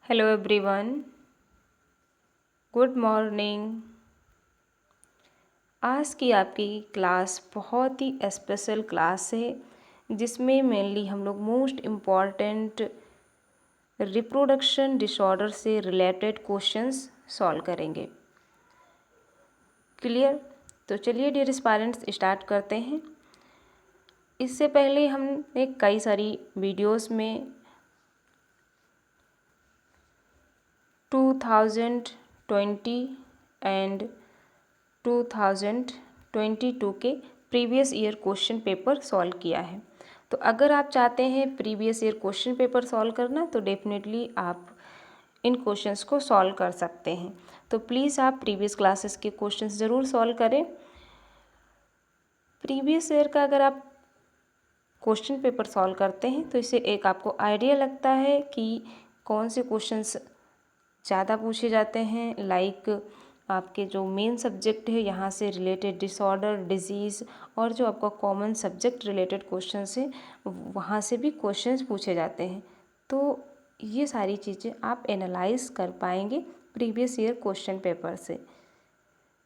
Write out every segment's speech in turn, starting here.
Hello everyone, good morning. आज की आपकी क्लास बहुत ही स्पेशल क्लास है जिसमें मेनली हम लोग मोस्ट इम्पॉर्टेंट रिप्रोडक्शन डिसऑर्डर से रिलेटेड क्वेश्चंस सॉल्व करेंगे। क्लियर? तो चलिए डियर पेरेंट्स स्टार्ट करते हैं। इससे पहले हमने कई सारी वीडियोस में 2020 एंड 2022 के previous year question paper solve किया है। तो अगर आप चाहते हैं previous year question paper solve करना तो डेफिनेटली आप इन क्वेश्चंस को सॉल्व कर सकते हैं। तो प्लीज़ आप प्रीवियस क्लासेस के क्वेश्चंस ज़रूर सॉल्व करें। प्रीवियस ईयर का अगर आप क्वेश्चन पेपर सॉल्व करते हैं तो इससे एक आपको आइडिया लगता है कि कौन से क्वेश्चंस ज़्यादा पूछे जाते हैं। लाइक आपके जो मेन सब्जेक्ट है यहाँ से रिलेटेड डिसऑर्डर, डिजीज़ और जो आपका कॉमन सब्जेक्ट रिलेटेड क्वेश्चंस है वहाँ से भी क्वेश्चंस पूछे जाते हैं। तो ये सारी चीज़ें आप एनालाइज कर पाएंगे प्रीवियस ईयर क्वेश्चन पेपर से।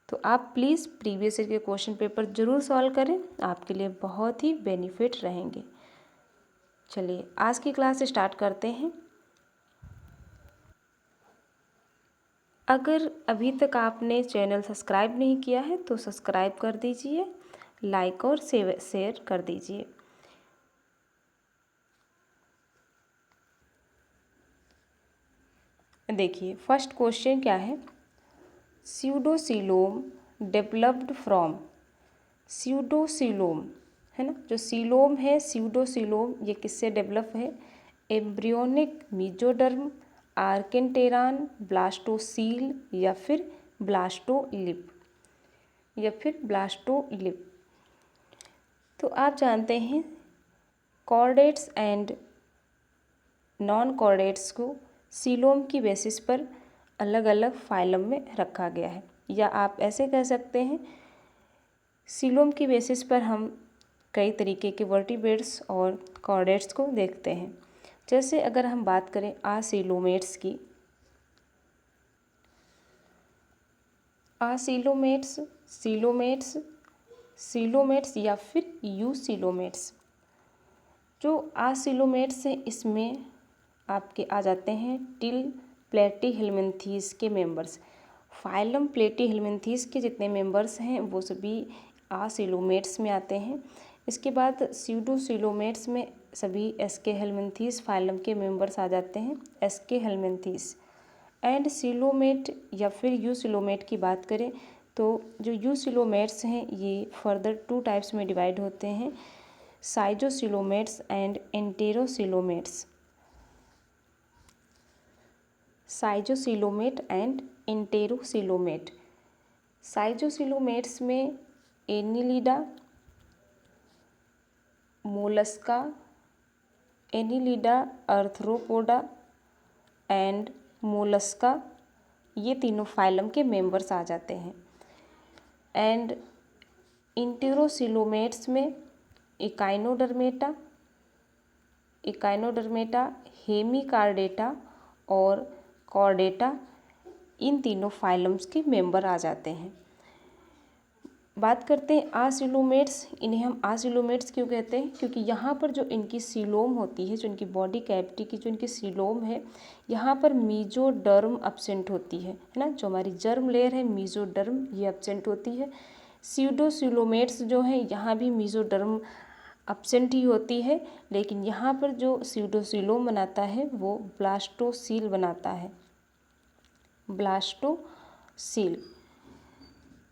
तो आप प्लीज़ प्रीवियस ईयर के क्वेश्चन पेपर ज़रूर सॉल्व करें, आपके लिए बहुत ही बेनिफिट रहेंगे। चलिए आज की क्लास स्टार्ट करते हैं। अगर अभी तक आपने चैनल सब्सक्राइब नहीं किया है तो सब्सक्राइब कर दीजिए, लाइक और शेयर कर दीजिए। देखिए फर्स्ट क्वेश्चन क्या है। स्यूडोसीलोम डेवलप्ड फ्रॉम, स्यूडोसीलोम है ना, जो सीलोम है स्यूडोसीलोम ये किससे डेवलप है? एम्ब्रियोनिक मीजोडर्म, आर्केंटेरान, ब्लास्टोसील या फिर ब्लास्टोलिप तो आप जानते हैं कॉर्डेट्स एंड नॉन कॉर्डेट्स को सीलोम की बेसिस पर अलग अलग फाइलम में रखा गया है, या आप ऐसे कह सकते हैं सीलोम की बेसिस पर हम कई तरीके के वर्टिब्रेट्स और कॉर्डेट्स को देखते हैं। जैसे अगर हम बात करें आसीलोमेट्स की, आसीलोमेट्स, सीलोमेट्स या फिर यूसीलोमेट्स। जो आसीलोमेट्स हैं इसमें आपके आ जाते हैं टिल प्लेटीहेल्मिन्थीस के मेंबर्स। फाइलम प्लेटीहेल्मिन्थीस के जितने मेंबर्स हैं वो सभी आसीलोमेट्स में आते हैं। इसके बाद स्यूडोसीलोमेट्स में सभी एस्के हेल्मिन्थीस फाइलम के मेंबर्स आ जाते हैं, एस्के हेल्मिन्थीस। एंड सीलोमेट या फिर यूसिलोमेट की बात करें तो जो यूसिलोमेट्स हैं ये फर्दर 2 टाइप्स में डिवाइड होते हैं, साइजोसिलोमेट्स एंड एंटेरोसिलोमेट्स। साइजोसिलोमेट एंड एंटेरोसिलोमेट। साइजोसिलोमेट्स में Annelida, Mollusca, Annelida Arthropoda and Mollusca ये तीनों फाइलम के मेंबर्स आ जाते हैं। एंड इंटेरोसिलोमेट्स में इकाइनोडर्मेटा, हेमिकार्डेटा और कॉर्डेटा इन तीनों फाइलम्स के मेंबर आ जाते हैं। बात करते हैं आसिलोमेट्स। इन्हें हम आसिलोमेट्स क्यों कहते हैं? क्योंकि यहाँ पर जो इनकी सीलोम होती है, जो इनकी बॉडी कैविटी की जो इनकी सीलोम है, यहाँ पर मीजोडर्म अब्सेंट होती है ना। जो हमारी जर्म लेयर है मीजोडर्म ये अब्सेंट होती है। स्यूडोसिलोमेट्स जो हैं यहाँ भी मीजोडर्म अब्सेंट ही होती है, लेकिन यहाँ पर जो स्यूडोसिलोम बनाता है वो ब्लास्टोसील बनाता है, ब्लास्टोसील।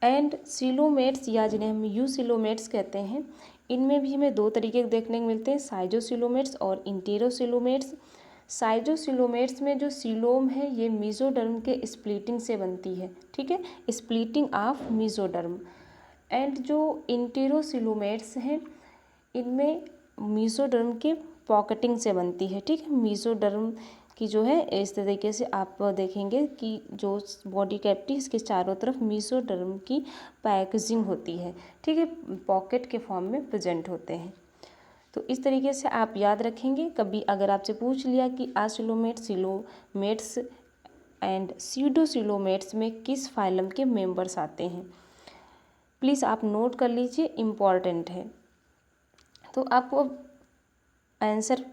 एंड सिलोमेट्स या जिन्हें हम यूसिलोमेट्स कहते हैं, इनमें भी हमें 2 तरीके देखने को मिलते हैं, साइजोसिलोमेट्स और इंटेरोसिलोमेट्स। साइजोसिलोमेट्स में जो सीलोम है ये मीजोडर्म के स्प्लिटिंग से बनती है, ठीक है, स्प्लिटिंग ऑफ मीजोडर्म। एंड जो इंटेरोसिलोमेट्स हैं इनमें मीजोडर्म के पॉकेटिंग से बनती है, ठीक है। मीजोडर्म की जो है इस तरीके से आप देखेंगे कि जो बॉडी कैविटी इसके चारों तरफ मीजोडर्म की पैकेजिंग होती है, ठीक है, पॉकेट के फॉर्म में प्रेजेंट होते हैं। तो इस तरीके से आप याद रखेंगे। कभी अगर आपसे पूछ लिया कि आसिलोमेट, सिलोमेट्स एंड स्यूडोसिलोमेट्स में किस फाइलम के मेंबर्स आते हैं, प्लीज़ आप नोट कर लीजिए, इम्पॉर्टेंट है। तो आपको आंसर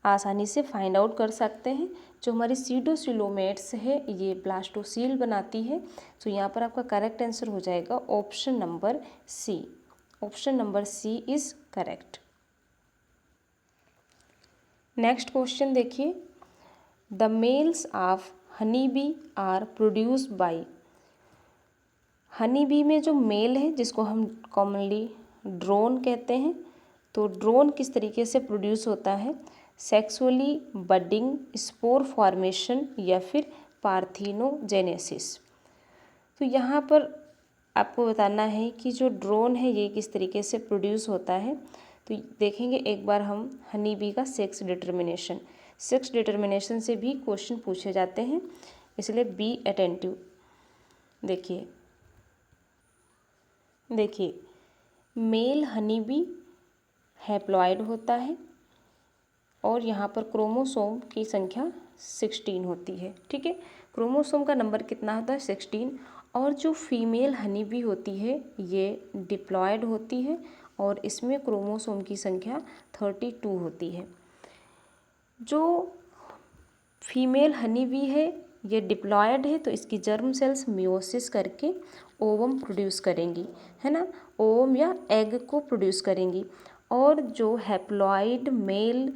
आसानी से फाइंड आउट कर सकते हैं। जो हमारी स्यूडोसिलोमेट्स है ये ब्लास्टोसील बनाती है। तो यहाँ पर आपका करेक्ट आंसर हो जाएगा option number C. Option number C is correct. Next question देखिए, the males of honey bee are produced by. Honey bee में जो मेल है जिसको हम कॉमनली ड्रोन कहते हैं, तो ड्रोन किस तरीके से प्रोड्यूस होता है, सेक्सुअली, बडिंग, स्पोर फॉर्मेशन या फिर पार्थिनोजेनेसिस। तो यहाँ पर आपको बताना है कि जो ड्रोन है ये किस तरीके से प्रोड्यूस होता है। तो देखेंगे एक बार हम हनी बी का सेक्स डिटर्मिनेशन से भी क्वेश्चन पूछे जाते हैं, इसलिए बी अटेंटिव। देखिए मेल हनी बी हैप्लॉइड होता है और यहाँ पर क्रोमोसोम की संख्या 16 होती है। ठीक है, क्रोमोसोम का नंबर कितना होता है, 16। और जो फीमेल हनी बी होती है ये डिप्लॉयड होती है और इसमें क्रोमोसोम की संख्या 32 होती है। जो फीमेल हनी बी है ये डिप्लॉयड है, तो इसकी जर्म सेल्स मियोसिस करके ओवम प्रोड्यूस करेंगी, है ना, ओवम या एग को प्रोड्यूस करेंगी। और जो हैप्लॉइड मेल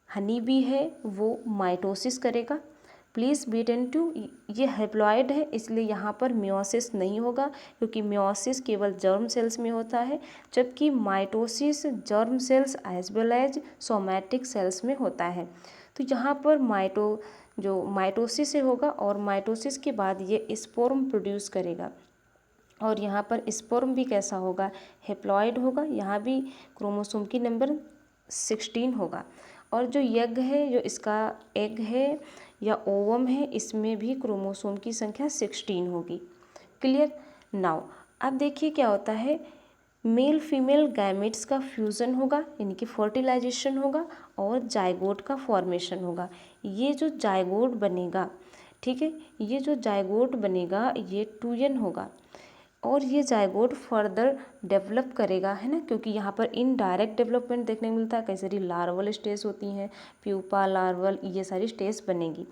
हनी बी है वो माइटोसिस करेगा। प्लीज़ बी अटेंटिव, ये हैप्लॉइड है इसलिए यहाँ पर मियोसिस नहीं होगा, क्योंकि मियोसिस केवल जर्म सेल्स में होता है, जबकि mitosis germ cells as well as somatic cells में होता है। तो यहाँ पर माइटोसिस से होगा और माइटोसिस के बाद ये स्पोर्म प्रोड्यूस करेगा। और यहाँ पर स्पर्म भी कैसा होगा, हैप्लॉइड होगा, यहाँ भी क्रोमोसोम की नंबर 16 होगा। और जो यग है, जो इसका एग है या ओवम है, इसमें भी क्रोमोसोम की संख्या 16 होगी। क्लियर। नाउ अब देखिए क्या होता है, मेल फीमेल गैमेट्स का फ्यूज़न होगा यानी कि फर्टिलाइजेशन होगा और जाइगोट का फॉर्मेशन होगा। ये जो जाइगोट बनेगा, ठीक है, ये जो जाइगोट बनेगा ये 2n होगा और ये जाइगोट फर्दर डेवलप करेगा, है ना, क्योंकि यहाँ पर इनडायरेक्ट डेवलपमेंट देखने को मिलता है। कई सारी लार्वल स्टेज होती हैं, प्यूपा, लार्वल, ये सारी स्टेज बनेगी।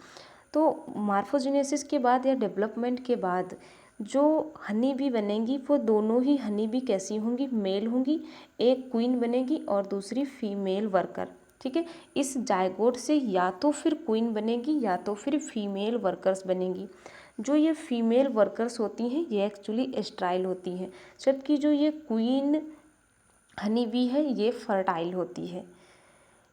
तो मार्फोजेनेसिस के बाद या डेवलपमेंट के बाद जो हनी बी बनेंगी वो दोनों ही हनी बी कैसी होंगी, मेल होंगी। एक क्वीन बनेगी और दूसरी फीमेल वर्कर। ठीक है, इस जाइगोट से या तो फिर क्वीन बनेगी या तो फिर फीमेल वर्कर्स बनेंगी। जो ये फीमेल वर्कर्स होती हैं ये एक्चुअली स्टेराइल होती हैं, जबकि जो ये क्वीन हनी बी है ये फर्टाइल होती है।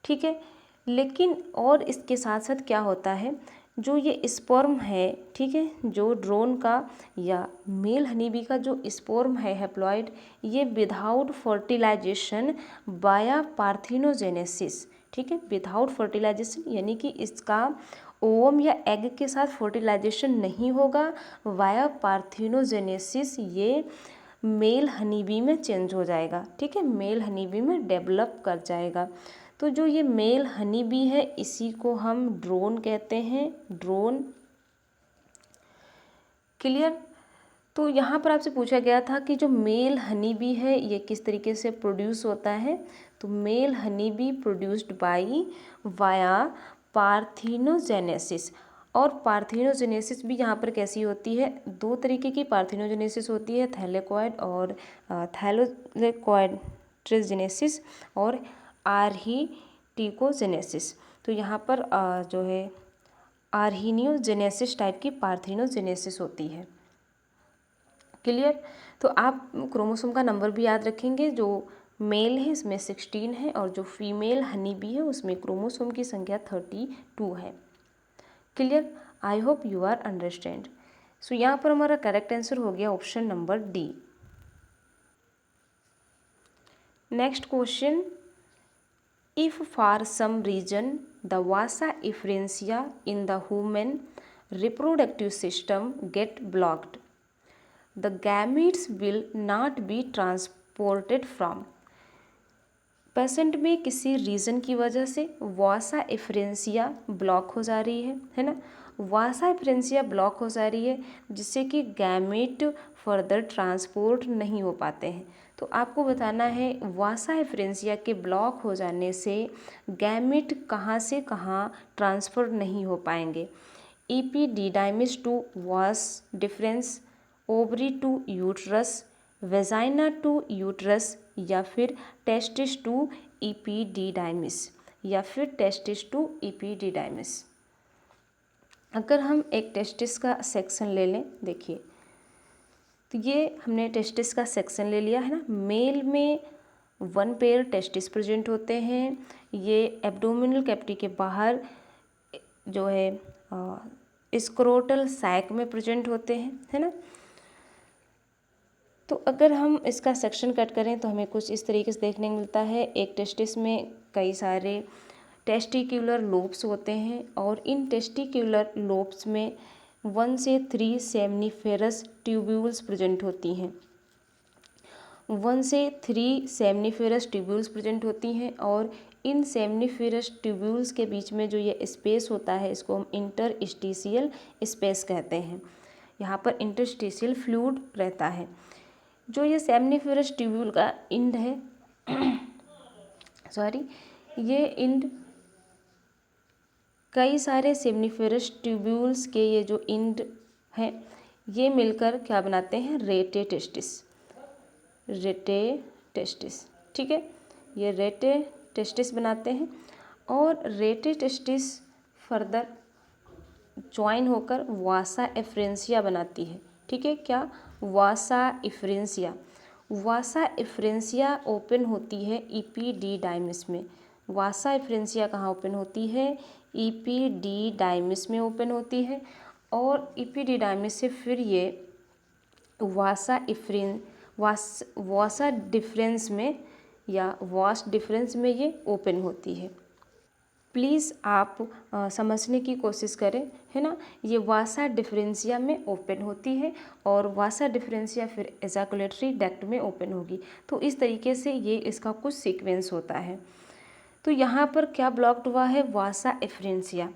ठीक है, लेकिन और इसके साथ साथ क्या होता है, जो ये स्पर्म है, ठीक है, जो ड्रोन का या मेल हनी बी का जो स्पर्म है हैप्लॉइड, ये विदाउट फर्टिलाइजेशन बाया पार्थिनोजेनेसिस, ठीक है, विदाउट फर्टिलाइजेशन यानी कि इसका ओवम या एग के साथ फर्टिलाइजेशन नहीं होगा, वाया पार्थिनोजेनेसिस ये मेल हनी बी में चेंज हो जाएगा। ठीक है, मेल हनी बी में डेवलप कर जाएगा। तो जो ये मेल हनी बी है इसी को हम ड्रोन कहते हैं, ड्रोन। क्लियर। तो यहाँ पर आपसे पूछा गया था कि जो मेल हनी बी है ये किस तरीके से प्रोड्यूस होता है। तो male honey bee produced by via parthenogenesis. और पार्थिनोजेनेसिस भी यहाँ पर कैसी होती है, दो तरीके की पार्थिनोजेनेसिस होती है, थैलेकॉइड और थैलोकॉइड ट्रिसजेनेसिस और आर्हीटिकोजेनेसिस। तो यहाँ पर जो है आर्हीनियोजेनेसिस टाइप की पार्थिनोजेनेसिस होती है। क्लियर। तो आप क्रोमोसोम का नंबर भी याद रखेंगे, जो मेल है इसमें 16 है और जो फीमेल हनी बी है उसमें क्रोमोसोम की संख्या 32 है। Clear. I hope you are understand. So यहाँ पर हमारा करेक्ट आंसर हो गया option number D. Next question, if for some reason the vasa efferentia in the human reproductive system get blocked, the gametes will not be transported from, patient में किसी reason की वजह से वासा एफरेंसिया ब्लॉक हो जा रही है ना, वासा एफरेंसिया ब्लॉक हो जा रही है जिससे कि गैमेट फर्दर ट्रांसपोर्ट नहीं हो पाते हैं। तो आपको बताना है वासा एफरेंसिया के ब्लॉक हो जाने से गैमेट कहाँ से कहाँ ट्रांसफ़र नहीं हो पाएंगे। Epididymis to vas deferens, ovary to uterus, vagina to uterus, या फिर टेस्टिस टू इपीडिडाइमिस, या फिर टेस्टिस टू इपीडिडाइमिस। अगर हम एक टेस्टिस का सेक्शन ले लें, देखिए तो ये हमने टेस्टिस का सेक्शन ले लिया है ना। मेल में 1 पेयर टेस्टिस प्रेजेंट होते हैं, ये एब्डोमिनल कैविटी के बाहर जो है स्क्रोटल सैक में प्रेजेंट होते हैं, है ना। तो अगर हम इसका सेक्शन कट करें तो हमें कुछ इस तरीके से देखने को मिलता है। एक टेस्टिस में कई सारे टेस्टिक्यूलर लोब्स होते हैं और इन टेस्टिक्यूलर लोब्स में 1 से 3 सेमनीफेरस ट्यूब्यूल्स प्रेजेंट होती हैं। 1 से 3 सेमनीफेरस ट्यूब्यूल्स प्रेजेंट होती हैं और इन सेमनीफेरस ट्यूब्यूल्स के बीच में जो ये स्पेस होता है इसको हम इंटरस्टिशियल स्पेस कहते हैं। यहाँ पर इंटरस्टिशियल फ्लूइड रहता है। जो ये सेमनीफेरस ट्यूब्यूल का इंड है ये इंड कई सारे सेमनीफेरस ट्यूब्यूल्स के ये जो इंड हैं ये मिलकर क्या बनाते हैं, रेटे टेस्टिस, ठीक है। ये रेटे टेस्टिस बनाते हैं और रेटे टेस्टिस फर्दर ज्वाइन होकर वासा एफरेंसिया बनाती है, ठीक है। क्या, वासा एफरेंसिया ओपन होती है इपीडिडाइमिस में। वासा एफरेंसिया कहाँ ओपन होती है, इपीडिडाइमिस में ओपन होती है और इपीडिडाइमिस से फिर ये वासा डिफरेंस में या वास डिफरेंस में ये ओपन होती है। प्लीज़ आप समझने की कोशिश करें, है ना। ये वासा डिफरेंसिया में ओपन होती है और वासा डिफरेंसिया फिर एजाकुलेटरी डक्ट में ओपन होगी। तो इस तरीके से ये इसका कुछ सीक्वेंस होता है। तो यहाँ पर क्या ब्लॉक्ड हुआ है, वासा एफरेंसिया।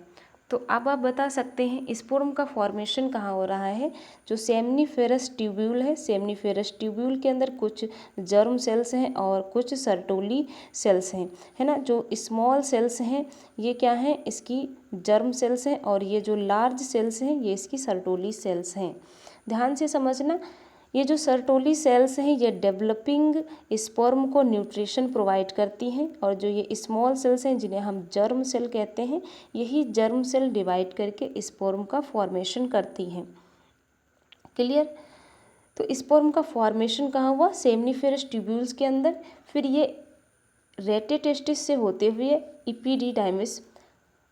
तो अब आप बता सकते हैं स्पोर्म का फॉर्मेशन कहाँ हो रहा है। जो सेमनीफेरस ट्यूब्यूल है, सेमनीफेरस ट्यूब्यूल के अंदर कुछ जर्म सेल्स हैं और कुछ सर्टोली सेल्स हैं, है ना। जो स्मॉल सेल्स हैं ये क्या हैं, इसकी जर्म सेल्स हैं और ये जो लार्ज सेल्स हैं ये इसकी सर्टोली सेल्स हैं। ध्यान से समझना, ये जो सर्टोली सेल्स हैं ये डेवलपिंग स्पर्म को न्यूट्रिशन प्रोवाइड करती हैं और जो ये स्मॉल सेल्स हैं जिन्हें हम जर्म सेल कहते हैं, यही जर्म सेल डिवाइड करके स्पर्म का फॉर्मेशन करती हैं। क्लियर। तो स्पर्म का फॉर्मेशन कहाँ हुआ, सेमनीफेरस ट्यूब्यूल्स के अंदर। फिर ये रेटे टेस्टिस से होते हुए इपीडिडाइमिस,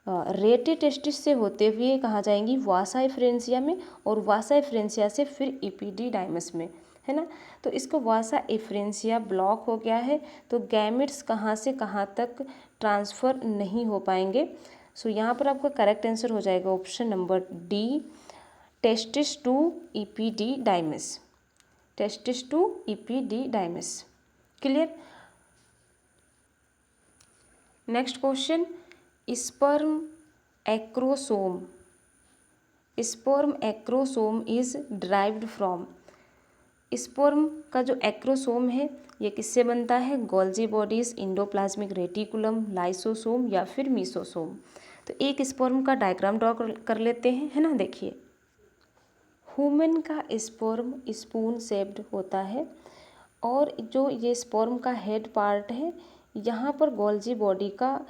रेटे टेस्टिस से होते हुए कहाँ जाएंगी, वासा एफरेंसिया में और वासा एफरेंसिया से फिर इपीडिडाइमिस में, है ना। तो इसको वासा एफरेंसिया ब्लॉक हो गया है तो गैमेट्स कहाँ से कहाँ तक ट्रांसफ़र नहीं हो पाएंगे। सो यहाँ पर आपका करेक्ट आंसर हो जाएगा option number D, testis to epididymis, testis to epididymis. Clear. Next question, sperm acrosome is derived from. Sperm का जो एक्रोसोम है ये किससे बनता है, Golgi bodies, endoplasmic reticulum, lysosome या फिर मीसोसोम। तो एक स्पर्म का डायग्राम ड्रॉ कर लेते हैं, है ना। देखिए ह्यूमन का स्पर्म स्पून शेप्ड होता है और जो ये स्पर्म का हेड पार्ट है यहाँ पर गोल्जी बॉडी का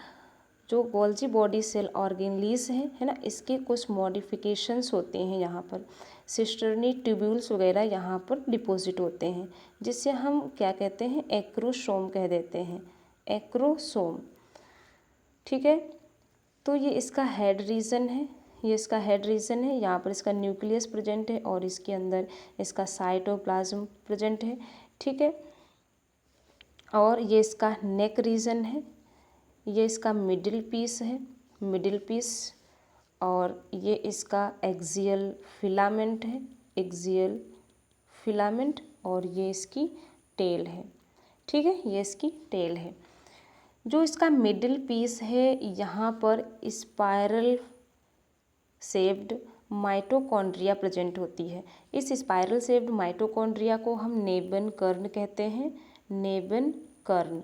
जो गोल्जी बॉडी सेल ऑर्गेनलीज है ना, इसके कुछ मॉडिफिकेशंस होते हैं। यहाँ पर सिस्टर्नी ट्यूब्यूल्स वगैरह यहाँ पर डिपॉजिट होते हैं जिससे हम क्या कहते हैं, एक्रोसोम कह देते हैं, एक्रोसोम, ठीक है। तो ये इसका हेड रीजन है, यहाँ पर इसका न्यूक्लियस प्रेजेंट है और इसके अंदर इसका साइटोप्लाज्म प्रेजेंट है, ठीक है। और ये इसका नेक रीजन है, ये इसका मिडिल पीस और ये इसका एक्सियल फिलामेंट और ये इसकी टेल है, ठीक है, ये इसकी टेल है। जो इसका मिडिल पीस है यहाँ पर स्पाइरल शेप्ड माइटोकॉन्ड्रिया प्रेजेंट होती है। इस स्पाइरल शेप्ड माइटोकॉन्ड्रिया को हम नेबन कर्ण कहते हैं, नेबन कर्ण।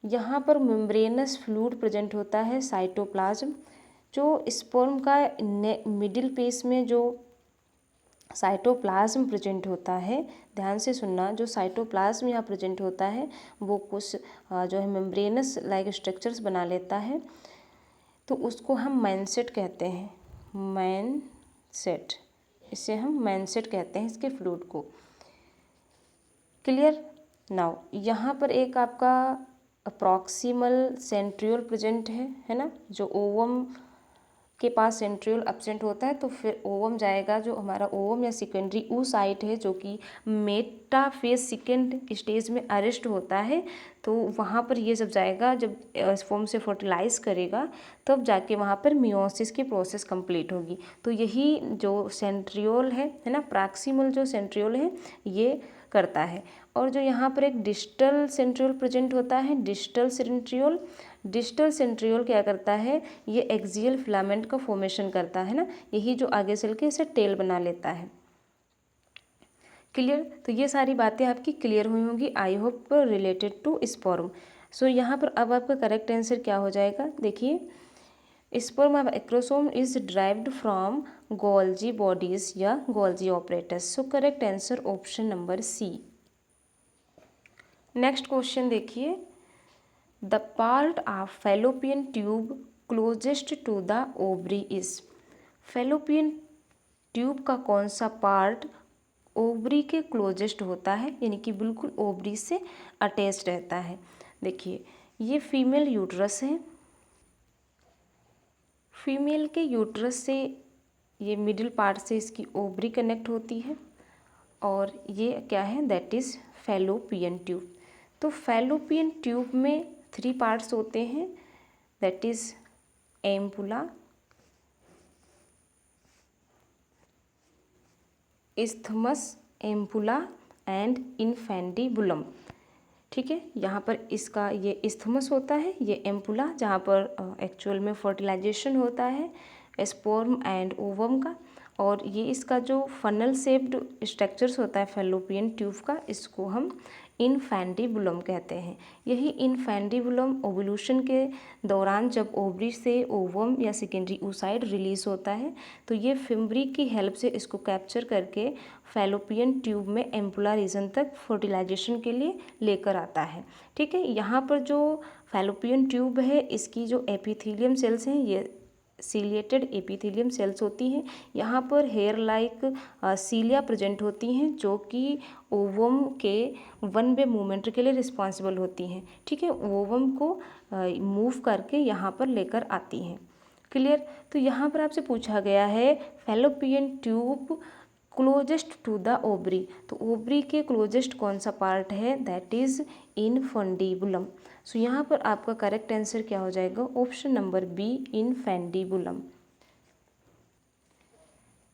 यहाँ पर मेम्ब्रेनस फ्लूइड प्रेजेंट होता है, साइटोप्लाज्म। जो स्पर्म का मिडिल पीस में जो साइटोप्लाज्म प्रेजेंट होता है, ध्यान से सुनना, जो साइटोप्लाज्म यहाँ प्रेजेंट होता है वो कुछ जो है मेम्ब्रेनस लाइक स्ट्रक्चर्स बना लेता है, तो उसको हम मैनसेट कहते हैं, मैनसेट। इसे हम मैनसेट कहते हैं इसके फ्लूइड को। क्लियर। नाउ यहाँ पर एक आपका प्रॉक्सिमल सेंट्रियोल प्रेजेंट है ना। जो ओवम के पास सेंट्रियोल एब्सेंट होता है तो फिर ओवम जाएगा, जो हमारा ओवम या सेकेंडरी oocyte है जो कि मेटाफेज सेकेंड स्टेज में अरेस्ट होता है, तो वहाँ पर ये जब जाएगा, जब स्पर्म से फर्टिलाइज करेगा तब जाके वहाँ पर मियोसिस की प्रोसेस कंप्लीट होगी। तो यही जो सेंट्रियोल है ना, प्रॉक्सिमल जो सेंट्रियोल है ये करता है। और जो यहाँ पर एक डिस्टल सेंट्रियोल प्रेजेंट होता है, डिस्टल सेंट्रियोल, डिस्टल सेंट्रियोल क्या करता है, ये एक्सियल फिलामेंट का फॉर्मेशन करता है ना, यही जो आगे चल के इसे टेल बना लेता है। क्लियर। तो ये सारी बातें आपकी क्लियर हुई होंगी, I hope, related to sperm. So यहाँ पर अब आपका करेक्ट आंसर क्या हो जाएगा, देखिए, sperm of acrosome is derived from Golgi bodies या Golgi apparatus. So correct answer option number C. Next question देखिए, the part of fallopian tube closest to the ovary is. Fallopian tube का कौन सा part ovary के closest होता है, यानी कि बिल्कुल ओवरी से अटैच रहता है। देखिए, ये फीमेल यूट्रस है, फीमेल के यूट्रस से ये मिडिल पार्ट से इसकी ओवरी कनेक्ट होती है, और ये क्या है, दैट इज़ फैलोपियन ट्यूब। तो फैलोपियन ट्यूब में 3 पार्ट्स होते हैं, that is ampulla, isthmus, ampulla and infundibulum. ठीक है, यहाँ पर इसका ये इस्थमस होता है, ये एम्पुला जहाँ पर एक्चुअल में फर्टिलाइजेशन होता है स्पर्म एंड ओवम का, और ये इसका जो फनल शेप्ड स्ट्रक्चर्स होता है फैलोपियन ट्यूब का, इसको हम इन्फेंडिबुलम कहते हैं। यही इन्फेंडिबुलम ओवुलेशन के दौरान जब ओवरी से ओवम या सेकेंडरी oocyte रिलीज होता है, तो ये फिम्ब्री की हेल्प से इसको कैप्चर करके फैलोपियन ट्यूब में एम्पुला रीजन तक फर्टिलाइजेशन के लिए लेकर आता है। ठीक है, यहाँ पर जो फैलोपियन ट्यूब है, इसकी जो एपिथेलियम सेल्स हैं, ये सीलिएटेड एपिथेलियम सेल्स होती हैं। यहाँ पर हेयर लाइक सीलिया प्रेजेंट होती हैं, जो कि ओवम के वन वे मूवमेंट के लिए रिस्पॉन्सिबल होती हैं। ठीक है, ओवम को मूव करके यहाँ पर लेकर आती हैं। क्लियर। तो यहाँ पर आपसे पूछा गया है fallopian tube closest to the ovary, तो ओवरी के क्लोजेस्ट कौन सा पार्ट है, दैट इज इन्फेंडिबुलम। सो यहाँ पर आपका करेक्ट आंसर क्या हो जाएगा, option number B, infundibulum.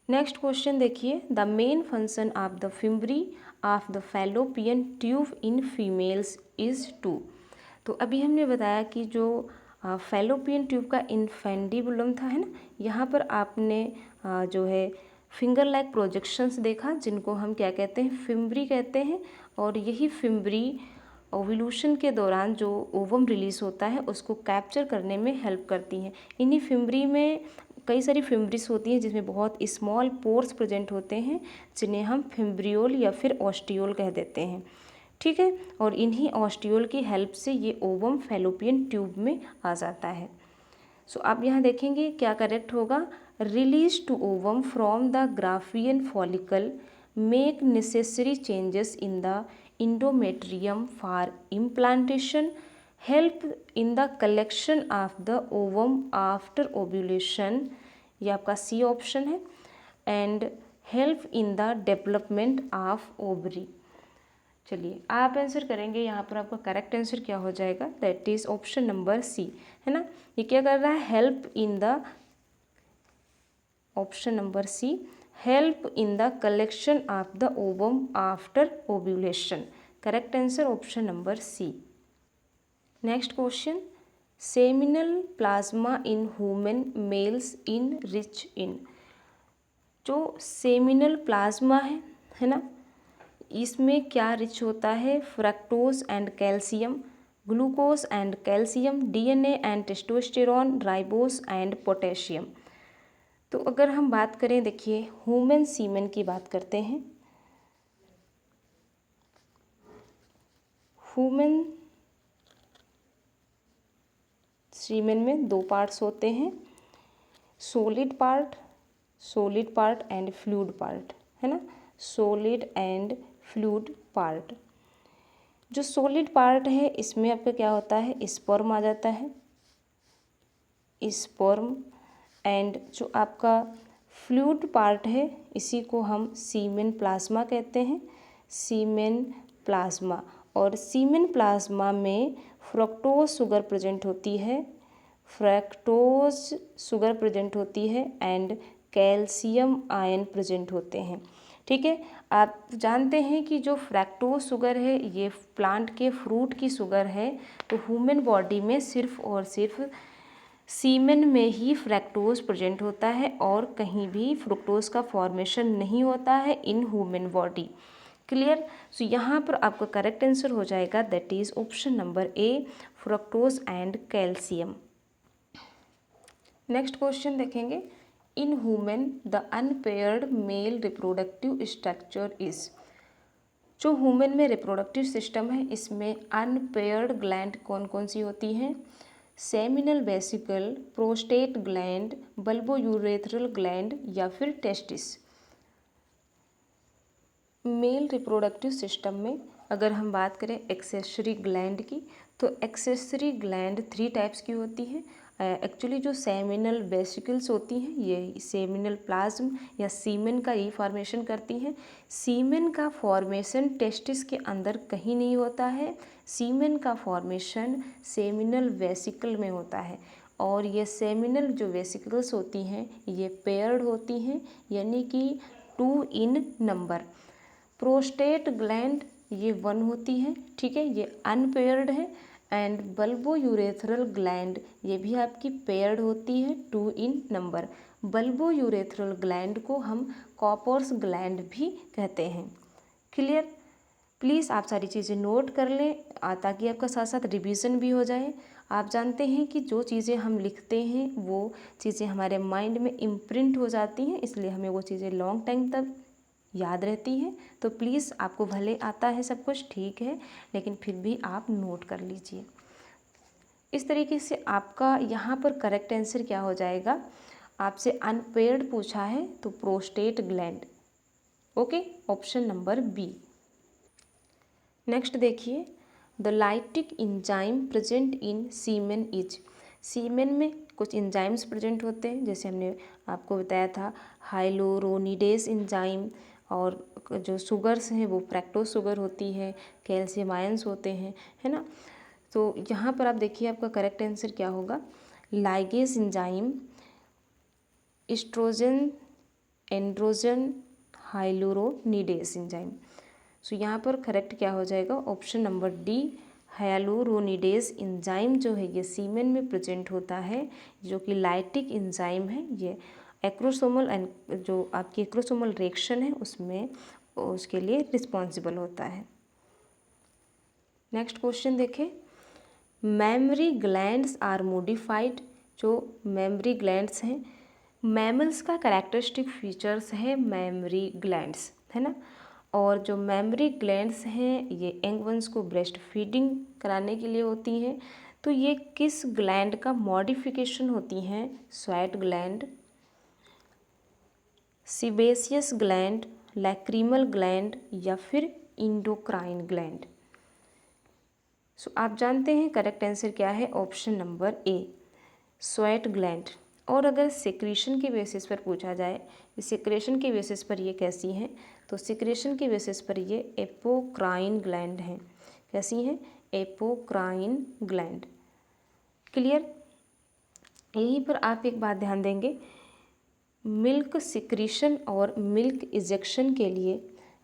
Next question देखिए, the main function of the fimbriae of the fallopian tube in females is to. तो अभी हमने बताया कि जो फैलोपियन ट्यूब का इन्फेंडिबुलम था, है ना, यहाँ पर आपने जो है फिंगर लाइक प्रोजेक्शंस देखा, जिनको हम क्या कहते हैं, फिम्ब्री कहते हैं। और यही फिम्ब्री ओव्यूलेशन के दौरान जो ओवम रिलीज होता है उसको कैप्चर करने में हेल्प करती हैं। इन्हीं फिम्ब्री में कई सारी फिम्ब्रीज होती हैं जिसमें बहुत स्मॉल पोर्स प्रेजेंट होते हैं, जिन्हें हम फिम्ब्रियोल या फिर ऑस्टियोल कह देते हैं। ठीक है, और इन्हीं ऑस्टियोल की हेल्प से ये ओवम फैलोपियन ट्यूब में आ जाता है। सो आप यहाँ देखेंगे क्या करेक्ट होगा, release to ovum from the graafian follicle make necessary changes in the endometrium for implantation, help in the collection of the ovum after ovulation, ये आपका सी ऑप्शन है, and help in the development of ovary. चलिए आप answer करेंगे, यहाँ पर आपका correct answer क्या हो जाएगा, that is option number C, है ना। ये क्या कर रहा है, help in the, option number C, help in the collection of the ovum after ovulation. Correct answer option number C. Next question, seminal plasma in human males in rich in. जो seminal plasma है ना, इसमें क्या rich होता है? Fructose and calcium, glucose and calcium, DNA and testosterone, ribose and potassium. तो अगर हम बात करें, देखिए ह्यूमन सीमेन की बात करते हैं। ह्यूमन सीमेन में दो पार्ट्स होते हैं, solid part and fluid part, है ना, सॉलिड एंड फ्लूइड पार्ट। जो सॉलिड पार्ट है इसमें आपका क्या होता है? स्पर्म आ जाता है, स्पर्म। एंड जो आपका फ्लूइड पार्ट है इसी को हम सीमेन प्लाज्मा कहते हैं, सीमेन प्लाज्मा। और सीमेन प्लाज्मा में फ्रक्टोज शुगर प्रेजेंट होती है, फ्रक्टोज शुगर प्रेजेंट होती है एंड कैल्शियम आयन प्रेजेंट होते हैं। ठीक है, आप जानते हैं कि जो फ्रक्टोज शुगर है ये प्लांट के फ्रूट की शुगर है। तो ह्यूमन बॉडी में सिर्फ और सिर्फ सीमेन में ही फ्रक्टोज प्रेजेंट होता है और कहीं भी फ्रुक्टोज का फॉर्मेशन नहीं होता है in human body. Clear? So यहाँ पर आपका करेक्ट आंसर हो जाएगा, that is option number A, fructose and calcium. Next question देखेंगे, in human the unpaired male reproductive structure is. जो ह्यूमन में रिप्रोडक्टिव सिस्टम है इसमें अनपेयर्ड ग्लैंड कौन कौन सी होती हैं? Seminal vesicle, prostate gland, bulbourethral gland या फिर टेस्टिस। मेल रिप्रोडक्टिव सिस्टम में अगर हम बात करें एक्सेसरी ग्लैंड की, तो एक्सेसरी ग्लैंड 3 टाइप्स की होती हैं। एक्चुअली जो सेमिनल वेसिकल्स होती हैं ये सेमिनल प्लाज्म या सीमेन का रीफॉर्मेशन करती हैं। सीमेन का फॉर्मेशन टेस्टिस के अंदर कहीं नहीं होता है, सीमेन का फॉर्मेशन सेमिनल वेसिकल में होता है। और ये सेमिनल जो वेसिकल्स होती हैं ये पेयर्ड होती हैं, यानी कि 2 इन नंबर। प्रोस्टेट ग्लैंड ये 1 होती है, ठीक है, ये अनपेयर्ड है। एंड बल्बोयूरेथ्रल ग्लैंड ये भी आपकी पेयर्ड होती है, 2 इन नंबर। बल्बोयूरेथ्रल ग्लैंड को हम कॉपर्स ग्लैंड भी कहते हैं। क्लियर? प्लीज़ आप सारी चीज़ें नोट कर लें ताकि आपका साथ साथ रिवीजन भी हो जाए। आप जानते हैं कि जो चीज़ें हम लिखते हैं वो चीज़ें हमारे माइंड में इम्प्रिंट हो जाती हैं, इसलिए हमें वो चीज़ें लॉन्ग टाइम तक याद रहती हैं। तो प्लीज़ आपको भले आता है सब कुछ, ठीक है, लेकिन फिर भी आप नोट कर लीजिए। इस तरीके से आपका यहाँ पर करेक्ट आंसर क्या हो जाएगा? आपसे अनपेयर्ड पूछा है तो prostate gland. Okay, option number B. Next देखिए, the lytic enzyme present in semen is. Semen में कुछ इंजाइम्स प्रेजेंट होते हैं, जैसे हमने आपको बताया था हाइलोरोनिडेस इंजाइम, और जो शुगर्स हैं वो फ्रक्टोज शुगर होती है, कैल्शियम आयंस होते हैं, है ना। तो यहाँ पर आप देखिए आपका करेक्ट आंसर क्या होगा? Ligase enzyme, oestrogen, androgen, hyaluronidase enzyme. So यहाँ पर करेक्ट क्या हो जाएगा? Option number D, hyaluronidase enzyme जो है ये सीमेन में प्रेजेंट होता है, जो कि लाइटिक इंजाइम है। ये एक्रोसोमल एंड जो आपकी एक्रोसोमल रिएक्शन है उसमें उसके लिए रिस्पॉन्सिबल होता है। नेक्स्ट क्वेश्चन देखें, मेमरी ग्लैंड्स आर मोडिफाइड। जो मेमरी ग्लैंड्स हैं, मैमल्स का कैरेक्टरिस्टिक फीचर्स है मेमरी ग्लैंड्स, है ना। और जो मेमरी ग्लैंड्स हैं ये यंग वंस को ब्रेस्ट फीडिंग कराने के लिए होती हैं। तो ये किस ग्लैंड का मॉडिफिकेशन होती हैं? Sweat gland, sebaceous gland, lacrimal gland या फिर इंडोक्राइन ग्लैंड। सो आप जानते हैं करेक्ट आंसर क्या है? ऑप्शन नंबर ए, स्वेट ग्लैंड। और अगर सिक्रीशन के बेसिस पर पूछा जाए, सिक्रेशन के बेसिस पर ये कैसी हैं, तो सिक्रेशन के बेसिस पर ये एपोक्राइन ग्लैंड हैं। कैसी हैं? Apocrine gland. क्लियर? यहीं पर आप एक बात ध्यान देंगे, मिल्क सिक्रीशन और मिल्क इजेक्शन के लिए,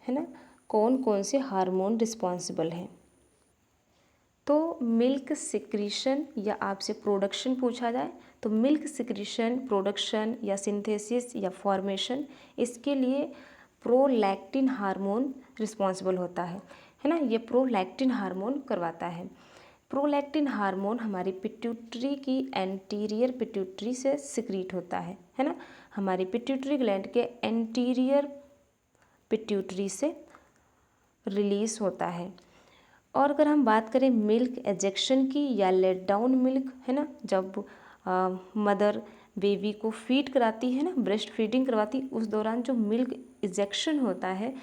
है ना, कौन कौन से हार्मोन रिस्पॉन्सिबल हैं। तो मिल्क सिक्रीशन या आपसे प्रोडक्शन पूछा जाए तो मिल्क सिक्रीशन, प्रोडक्शन या सिंथेसिस या फॉर्मेशन, इसके लिए प्रोलैक्टिन हार्मोन रिस्पॉन्सिबल होता है ना। ये प्रोलैक्टिन हार्मोन करवाता है। प्रोलैक्टिन हार्मोन हमारी पिट्यूटरी की एंटीरियर पिट्यूटरी से सिक्रीट होता है ना। हमारी पिट्यूटरी ग्लैंड के एंटीरियर पिट्यूटरी से रिलीज होता है। और अगर हम बात करें मिल्क एजेक्शन की या लेट डाउन मिल्क, है ना, जब मदर बेबी को फीड कराती है ना, ब्रेस्ट फीडिंग करवाती, उस दौरान जो मिल्क इजेक्शन होता है,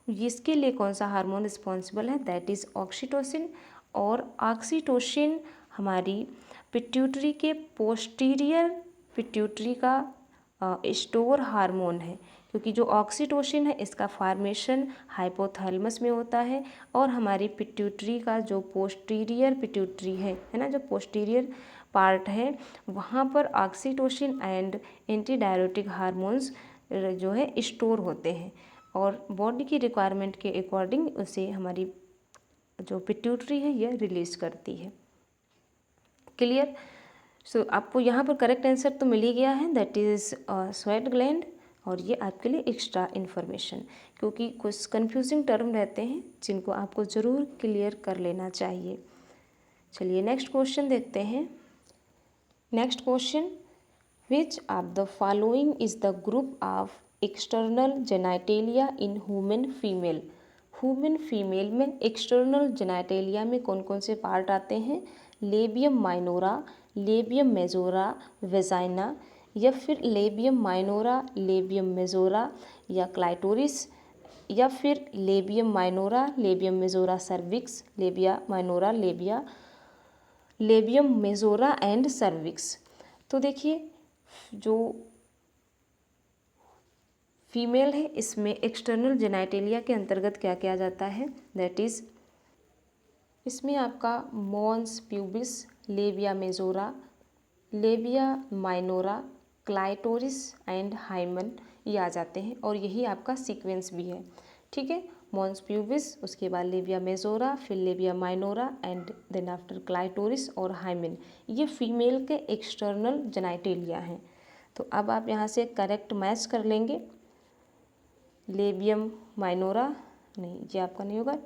इसके लिए कौन सा हार्मोन रिस्पॉन्सिबल है, दैट इज़ ऑक्सीटोसिन। और ऑक्सीटोसिन हमारी पिट्यूटरी के पोस्टीरियर पिट्यूटरी का स्टोर हार्मोन है, क्योंकि जो ऑक्सीटोसिन है इसका फॉर्मेशन हाइपोथैलेमस में होता है। और हमारी पिट्यूटरी का जो पोस्टीरियर पिट्यूटरी है ना, जो पोस्टीरियर पार्ट है, वहाँ पर oxytocin and anti diuretic hormones जो है स्टोर होते हैं, और बॉडी की रिक्वायरमेंट के अकॉर्डिंग उसे हमारी जो पिट्यूटरी है ये रिलीज करती है। क्लियर? सो आपको यहाँ पर करेक्ट आंसर तो मिल ही गया है, दैट इज़ स्वेट ग्लैंड। और ये आपके लिए एक्स्ट्रा इन्फॉर्मेशन, क्योंकि कुछ कंफ्यूजिंग टर्म रहते हैं जिनको आपको ज़रूर क्लियर कर लेना चाहिए। चलिए नेक्स्ट क्वेश्चन देखते हैं। Next question, which of the following is the group of external genitalia in human female. Human female में एक्सटर्नल जेनाइटेलिया में कौन कौन से पार्ट आते हैं? Labium minora, labium majora, vagina, या फिर लेबियम माइनोरा, लेबियम मेजोरा या क्लाइटोरिस, या फिर labium minora, labium majora cervix, labia minora, labium majora and cervix. तो देखिए, जो फीमेल है इसमें एक्सटर्नल जेनाइटेलिया के अंतर्गत क्या किया जाता है, दैट इज़ इसमें आपका mons pubis, labia majora, labia minora, clitoris and hymen, ये आ जाते हैं, और यही आपका सीक्वेंस भी है। ठीक है, मॉन्स प्यूबिस, उसके बाद लेबिया मेजोरा, फिर labia minora and then after clitoris और हाइमन, ये फीमेल के एक्सटर्नल जेनाइटेलिया हैं। तो अब आप यहाँ से करेक्ट मैच कर लेंगे। लेबियम माइनोरा नहीं, ये आपका नहीं होगा,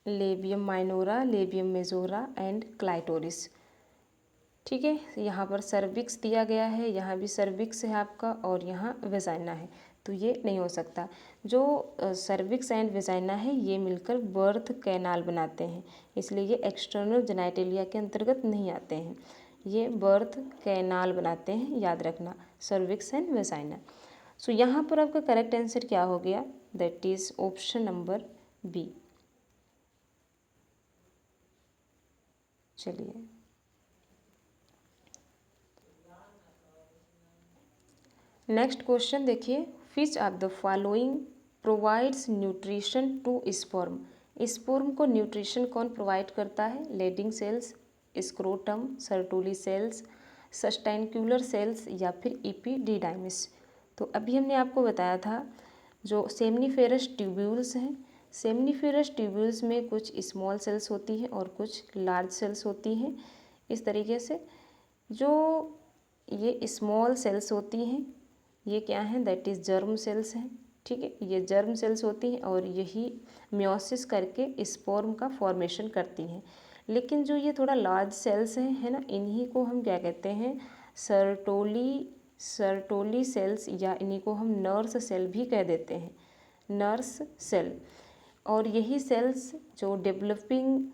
labium minora, labium majora and clitoris. ठीक है, यहाँ पर सर्विक्स दिया गया है, यहाँ भी सर्विक्स है आपका, और यहाँ वेजाइना है, तो ये नहीं हो सकता। जो सर्विक्स एंड वेजाइना है ये मिलकर बर्थ कैनाल बनाते हैं, इसलिए ये एक्सटर्नल जेनाइटेलिया के अंतर्गत नहीं आते हैं, ये बर्थ कैनाल बनाते हैं, याद रखना, सर्विक्स एंड वेजाइना। सो यहाँ पर आपका करेक्ट आंसर क्या हो गया, that is option number B. चलिए नेक्स्ट क्वेश्चन देखिए, which of the following provides nutrition to sperm. Sperm को न्यूट्रिशन कौन प्रोवाइड करता है? Leydig cells, scrotum, Sertoli cells, sustentacular cells या फिर इपीडिडाइमिस। तो अभी हमने आपको बताया था जो सेमनीफेरस ट्यूब्यूल्स हैं, सेमनीफेरस ट्यूब्यूल्स में कुछ स्मॉल सेल्स होती हैं और कुछ लार्ज सेल्स होती हैं। इस तरीके से जो ये स्मॉल सेल्स होती हैं ये क्या हैं, दैट इज़ जर्म सेल्स हैं। ठीक है, ये जर्म सेल्स होती हैं और यही मियोसिस करके स्पर्म का फॉर्मेशन करती हैं। लेकिन जो ये थोड़ा लार्ज सेल्स हैं, है ना, इन्हीं को हम क्या कहते हैं, सर्टोली सेल्स, या इन्हीं को हम नर्स सेल भी कह देते हैं, नर्स सेल। और यही सेल्स जो डेवलपिंग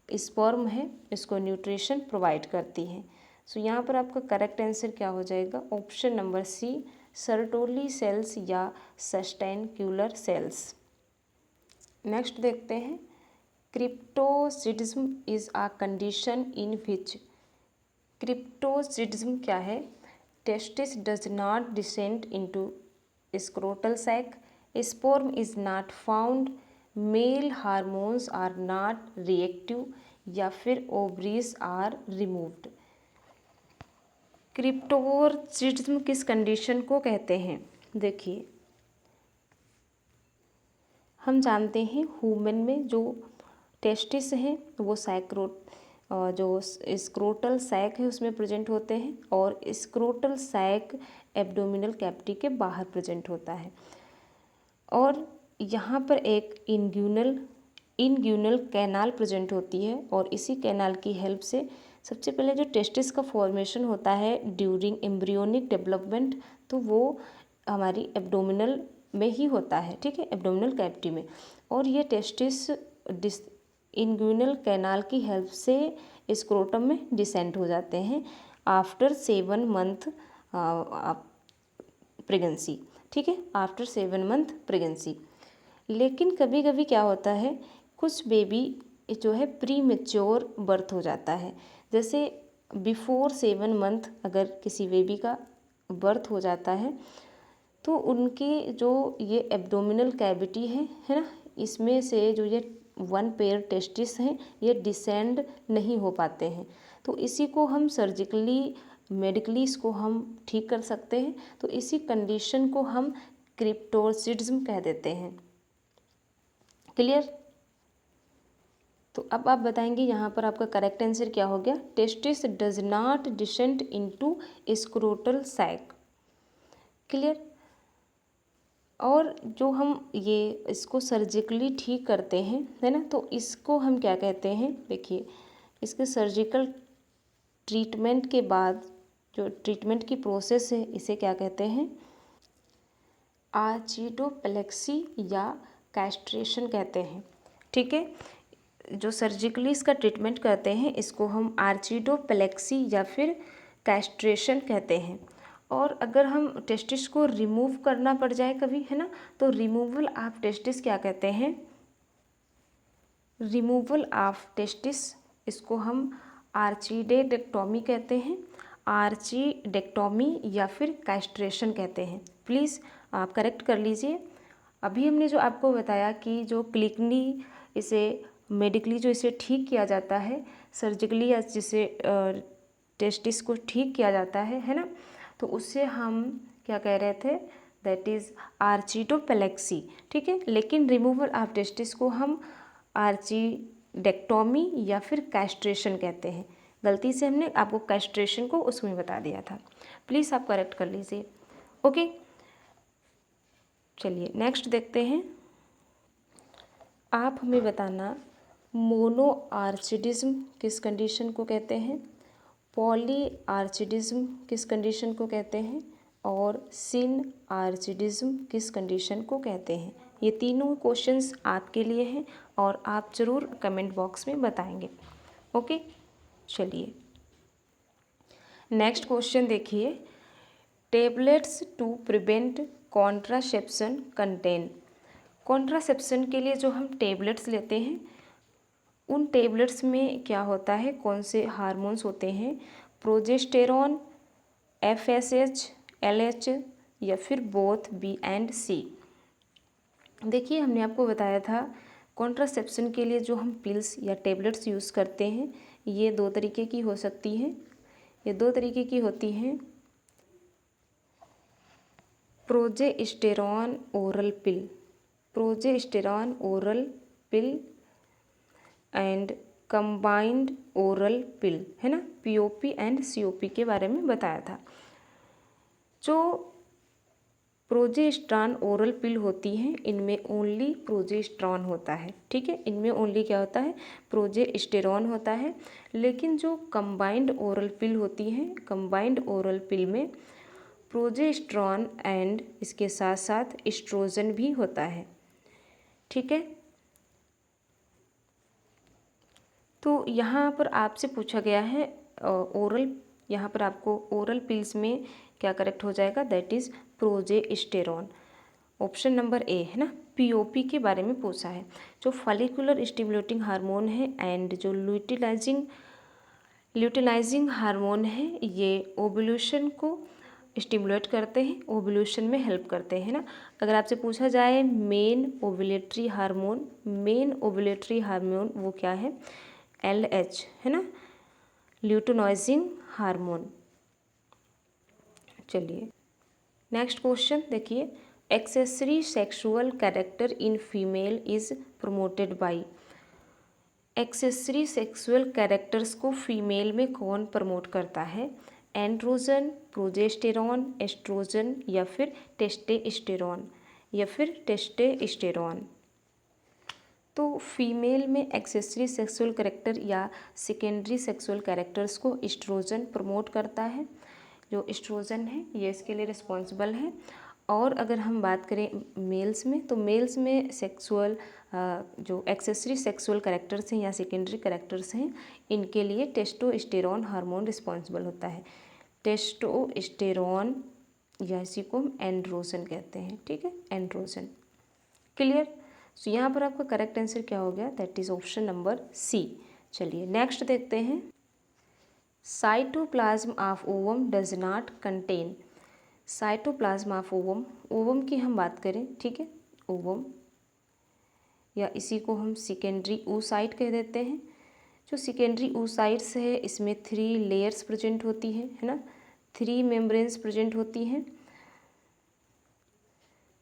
स्पर्म है इसको न्यूट्रिशन प्रोवाइड करती हैं। सो यहाँ पर आपका करेक्ट आंसर क्या हो जाएगा, option number C, Sertoli cells या सस्टेनक्यूलर सेल्स। नेक्स्ट देखते हैं, क्रिप्टोसिडिज्म is a condition in which. Cryptorchidism क्या है? Testis does not descend into scrotal sac, sperm is not found, male hormones are not reactive, या फिर ओवरीज आर रिमूव्ड। क्रिप्टोसिडिज्म किस condition को कहते हैं? देखिए, हम जानते हैं ह्यूमन में जो टेस्टिस हैं वो जो स्क्रोटल सैक है उसमें प्रेजेंट होते हैं, और स्क्रोटल सैक एब्डोमिनल कैविटी के बाहर प्रेजेंट होता है। और यहाँ पर एक इनग्यूनल कैनाल प्रेजेंट होती है, और इसी कैनाल की हेल्प से सबसे पहले जो टेस्टिस का फॉर्मेशन होता है ड्यूरिंग एम्ब्रियोनिक डेवलपमेंट, तो वो हमारी एब्डोमिनल में ही होता है, ठीक है, एब्डोमिनल कैविटी में। और ये टेस्टिस इनग्यूनल कैनाल की हेल्प से स्क्रोटम में डिसेंड हो जाते हैं आफ्टर 7 मंथ प्रेगनेंसी, ठीक है, आफ्टर 7 मंथ प्रेगनेंसी। लेकिन कभी कभी क्या होता है, कुछ बेबी जो है प्री मेच्योर बर्थ हो जाता है। जैसे बिफोर 7 मंथ अगर किसी बेबी का बर्थ हो जाता है तो उनकी जो ये एब्डोमिनल कैविटी है ना, इसमें से जो ये 1 पेयर टेस्टिस हैं ये डिसेंड नहीं हो पाते हैं। तो इसी को हम सर्जिकली मेडिकली इसको हम ठीक कर सकते हैं। तो इसी कंडीशन को हम क्रिप्टोसिज्म कह देते हैं। क्लियर? तो अब आप बताएंगे यहाँ पर आपका करेक्ट आंसर क्या हो गया। Testis does not descend into scrotal sac. Clear? और जो हम ये इसको सर्जिकली ठीक करते हैं, है ना, तो इसको हम क्या कहते हैं, देखिए इसके सर्जिकल ट्रीटमेंट के बाद जो ट्रीटमेंट की प्रोसेस है इसे क्या कहते हैं, आर्चिडोप्लेक्सी या कैस्ट्रेशन कहते हैं, ठीक है। जो सर्जिकली इसका ट्रीटमेंट करते हैं इसको हम आर्चिडोप्लेक्सी या फिर कैस्ट्रेशन कहते हैं। और अगर हम टेस्टिस को रिमूव करना पड़ जाए कभी, है ना, तो रिमूवल ऑफ टेस्टिस क्या कहते हैं, रिमूवल ऑफ टेस्टिस इसको हम आर्चिडेक्टोमी कहते हैं, आर्चिडेक्टोमी या फिर कैस्ट्रेशन कहते हैं। प्लीज़ आप करेक्ट कर लीजिए। अभी हमने जो आपको बताया कि जो क्लिनिकली इसे मेडिकली जो इसे ठीक किया जाता है, सर्जिकली या जिसे टेस्टिस को ठीक किया जाता है ना, तो उससे हम क्या कह रहे थे, दैट इज़ आर्चिडोप्लेक्सी, ठीक है। लेकिन रिमूवल ऑफ टेस्टिस को हम आर्चिडेक्टोमी या फिर कैस्ट्रेशन कहते हैं। गलती से हमने आपको कैस्ट्रेशन को उसमें बता दिया था। प्लीज़ आप करेक्ट कर लीजिए। ओके, चलिए नेक्स्ट देखते हैं। आप हमें बताना मोनो आर्चिडिज्म किस कंडीशन को कहते हैं, पॉली आर्चिडिज्म किस कंडीशन को कहते हैं, और सिन आर्चिडिज्म किस कंडीशन को कहते हैं। ये तीनों क्वेश्चंस आपके लिए हैं और आप ज़रूर कमेंट बॉक्स में बताएंगे। ओके, चलिए नेक्स्ट क्वेश्चन देखिए। Tablets to prevent contraception contain. Contraception के लिए जो हम टेबलेट्स लेते हैं उन टेबलेट्स में क्या होता है, कौन से हार्मोन्स होते हैं, प्रोजेस्टेरॉन, FSH, LH या फिर बोथ B एंड C। देखिए हमने आपको बताया था कॉन्ट्रासेप्शन के लिए जो हम पिल्स या टेबलेट्स यूज़ करते हैं ये 2 तरीके की हो सकती हैं। ये 2 तरीके की होती हैं, progesterone oral pill, progesterone oral pill and combined oral pill, है ना, POP एंड COP के बारे में बताया था। जो प्रोजेस्टेरॉन ओरल पिल होती हैं इनमें ओनली प्रोजेस्टेरॉन होता है, ठीक है, इनमें ओनली क्या होता है, प्रोजेस्टेरॉन होता है। लेकिन जो कंबाइंड ओरल पिल होती हैं, कंबाइंड ओरल पिल में प्रोजेस्टेरॉन एंड इसके साथ साथ एस्ट्रोजन भी होता है, ठीक है। तो यहाँ पर आपसे पूछा गया है ओरल, यहाँ पर आपको ओरल पिल्स में क्या करेक्ट हो जाएगा, that is progesterone. Option number ए है ना, POP के बारे में पूछा है। जो फॉलिकुलर स्टिमुलेटिंग हार्मोन है एंड जो ल्यूटिलाइजिंग हार्मोन है ये ओव्यूलेशन को स्टिमुलेट करते हैं, ओव्यूलेशन में हेल्प करते हैं ना। अगर आपसे पूछा जाए main ovulatory hormone, main ovulatory hormone वो क्या है, LH है ना, ल्यूटिनाइजिंग हार्मोन। चलिए नेक्स्ट क्वेश्चन देखिए। Accessory sexual character in female is promoted by. Accessory sexual characters को फीमेल में कौन प्रमोट करता है? एंड्रोजन, प्रोजेस्टेरॉन, एस्ट्रोजन या फिर टेस्टोस्टेरोन तो फीमेल में एक्सेसरी सेक्सुअल कैरेक्टर या सेकेंडरी सेक्सुअल कैरेक्टर्स को एस्ट्रोजन प्रमोट करता है। जो एस्ट्रोजन है ये इसके लिए रिस्पॉन्सिबल है। और अगर हम बात करें मेल्स में, तो मेल्स में सेक्सुअल जो एक्सेसरी सेक्सुअल कैरेक्टर्स हैं या सेकेंडरी कैरेक्टर्स हैं, इनके लिए टेस्टोस्टेरोन हार्मोन रिस्पॉन्सिबल होता है। टेस्टोस्टेरोन या इसी को हम एंड्रोजन कहते हैं। ठीक है, एंड्रोजन। क्लियर? सो यहाँ पर आपका करेक्ट आंसर क्या हो गया? That is option number C. चलिए नेक्स्ट देखते हैं। Cytoplasm of ovum does not contain. Cytoplasm of ovum, ovum की हम बात करें, ठीक है, ओवम या इसी को हम सेकेंडरी oocyte कह देते हैं। जो सेकेंडरी oocytes है इसमें 3 लेयर्स प्रेजेंट होती है ना, 3 मेम्ब्रेन्स प्रेजेंट होती हैं।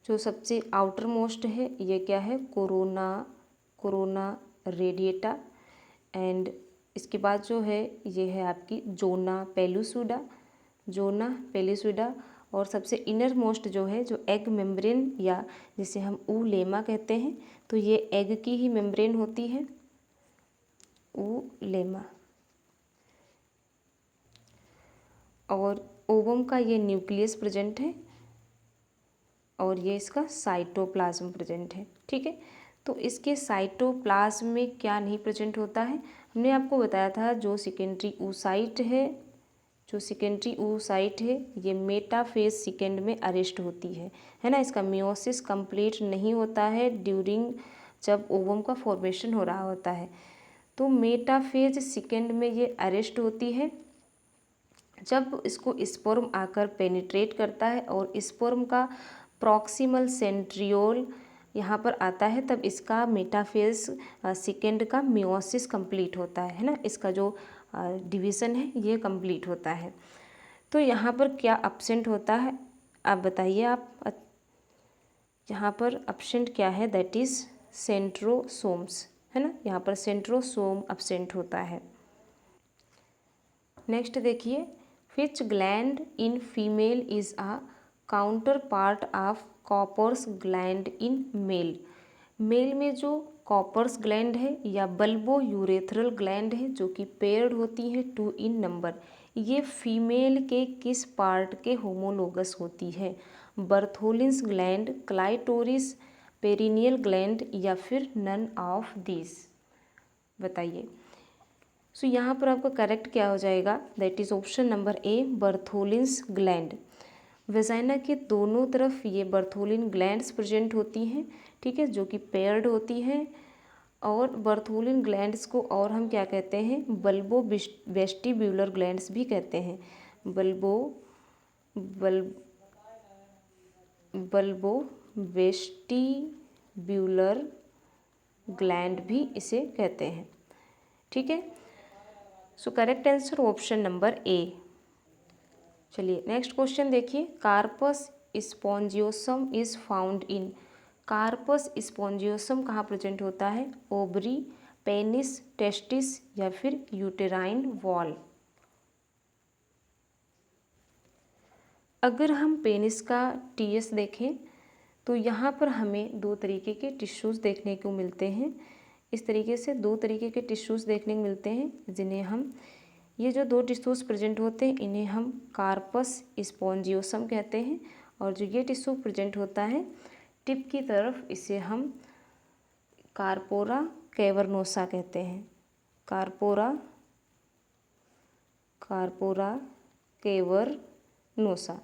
जो सबसे आउटर मोस्ट है ये क्या है? Corona radiata. एंड इसके बाद जो है ये है आपकी जोना पेलुसिडा। और सबसे इनर मोस्ट जो है, जो एग मेम्ब्रेन या जिसे हम ऊलेमा कहते हैं, तो ये एग की ही मेम्ब्रेन होती है, ऊलेमा। और ओवम का ये न्यूक्लियस प्रेजेंट है और ये इसका साइटोप्लाज्म प्रेजेंट है। ठीक है, तो इसके साइटोप्लाज्म में क्या नहीं प्रेजेंट होता है? हमने आपको बताया था जो सेकेंडरी oocyte है ये मेटाफेज सेकेंड में अरेस्ट होती है ना। इसका मियोसिस कंप्लीट नहीं होता है ड्यूरिंग जब ओवम का फॉर्मेशन हो रहा होता है, तो मेटाफेज सेकेंड में ये अरेस्ट होती है। जब इसको स्पर्म आकर पेनिट्रेट करता है और स्पर्म का प्रॉक्सिमल सेंट्रियोल यहाँ पर आता है, तब इसका मेटाफेज सेकेंड का मियोसिस कंप्लीट होता है ना। इसका जो डिवीज़न है ये कंप्लीट होता है। तो यहाँ पर क्या अब्सेंट होता है आप बताइए। आप यहाँ पर अब्सेंट क्या है? दैट इज़ सेंट्रोसोम्स, है ना। यहाँ पर सेंट्रोसोम अब्सेंट होता है। नेक्स्ट देखिए, which gland in female is a counterpart of Cowper's gland in male. Male में जो कॉपर्स ग्लैंड है या बल्बो यूरेथ्रल ग्लैंड है जो कि पेयर्ड होती है 2 इन नंबर, ये फीमेल के किस पार्ट के होमोलोगस होती है? बर्थोलिन्स ग्लैंड, क्लाइटोरिस, पेरिनियल ग्लैंड या फिर नन ऑफ दिस? बताइए। सो यहाँ पर आपका करेक्ट क्या हो जाएगा? That is option number A, Bartholin's gland. Vagina के दोनों तरफ ये बर्थोलिन ग्लैंड्स प्रेजेंट होती हैं, ठीक है, जो कि पेयर्ड होती हैं। और बर्थोलिन ग्लैंड्स को और हम क्या कहते हैं? बल्बो वेस्टिब्यूलर ग्लैंड्स भी कहते हैं। बल्बो वेस्टिब्यूलर ग्लैंड भी इसे कहते हैं। ठीक है, so correct answer option number A. चलिए नेक्स्ट क्वेश्चन देखिए। Corpus spongiosum is found in. Corpus spongiosum कहाँ प्रेजेंट होता है? ओवरी, पेनिस, टेस्टिस या फिर यूटेराइन वॉल? अगर हम पेनिस का टीएस देखें तो यहाँ पर हमें 2 तरीके के टिश्यूज़ देखने को मिलते हैं। इस तरीके से 2 तरीके के टिश्यूज़ देखने को मिलते हैं, जिन्हें हम, ये जो 2 टिश्यूज़ प्रेजेंट होते हैं इन्हें हम कार्पस स्पॉन्जियोसम कहते हैं। और जो ये टिश्यू प्रेजेंट होता है टिप की तरफ, इसे हम कार्पोरा कैवर्नोसा कहते हैं। कार्पोरा कैवर्नोसा,